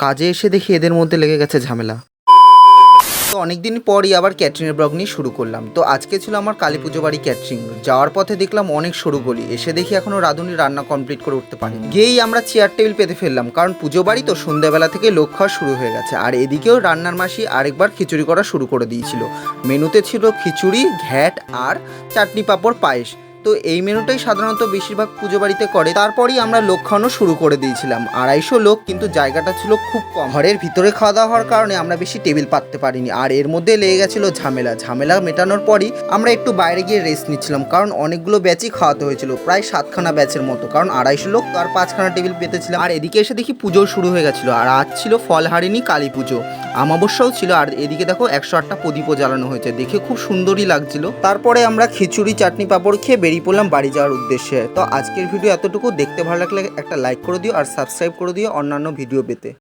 কাজে এসে দেখি এদের মধ্যে লেগে গেছে ঝামেলা। তো অনেকদিন পরই আবার ক্যাটারিংয়ের ব্লগ নিয়ে শুরু করলাম। তো আজকে ছিল আমার কালী পুজো বাড়ি ক্যাটারিং। যাওয়ার পথে দেখলাম অনেক সরু গলি, এসে দেখি এখনো রাঁধুনি রান্না কমপ্লিট করে উঠতে পারেনি। গিয়েই আমরা চেয়ার টেবিল পেতে ফেললাম, কারণ পুজো বাড়ি তো সন্ধ্যাবেলা থেকে লোক খাওয়া শুরু হয়ে গেছে। আর এদিকেও রান্নার মাসি আরেকবার খিচুড়ি করা শুরু করে দিয়েছিল। মেনুতে ছিল খিচুড়ি, ঘ্যাট আর চাটনি, পাঁপড়, পায়েস। তো এই মেনুটাই সাধারণত বেশিরভাগ পুজো বাড়িতে করে। তারপরই আমরা লোক খাওয়ানো শুরু করে দিয়েছিলাম। 250 লোক, কিন্তু জায়গাটা ছিল খুব কম। ঘরের ভিতরে খাওয়া দাওয়া হওয়ার কারণে আমরা বেশি টেবিল পাততে পারিনি। আর এর মধ্যে লেগে গেছিলো ঝামেলা মেটানোর পরই আমরা একটু বাইরে গিয়ে রেস্ট নিচ্ছিলাম, কারণ অনেকগুলো ব্যাচই খাওয়াতে হয়েছিল, প্রায় 7খানা ব্যাচের মতো, কারণ 250 লোক তো আর 5খানা টেবিল পেতেছিলাম। আর এদিকে এসে দেখি পুজো শুরু হয়ে গেছিলো। আর আজ ছিল ফলহারিণী কালী পুজো, অমাবস্যাও ছিল। আর এদিকে দেখো 108টা প্রদীপও জ্বালানো হয়েছে, দেখে খুব সুন্দরই লাগছিল। তারপরে আমরা খিচুড়ি, চাটনি, পাঁপড় খেয়ে বেরিয়ে পড়লাম বাড়ি যাওয়ার উদ্দেশ্যে। তো আজকের ভিডিও এতটুকু। দেখতে ভালো লাগলে একটা লাইক করে দিও আর সাবস্ক্রাইব করে দিও অন্যান্য ভিডিও পেতে।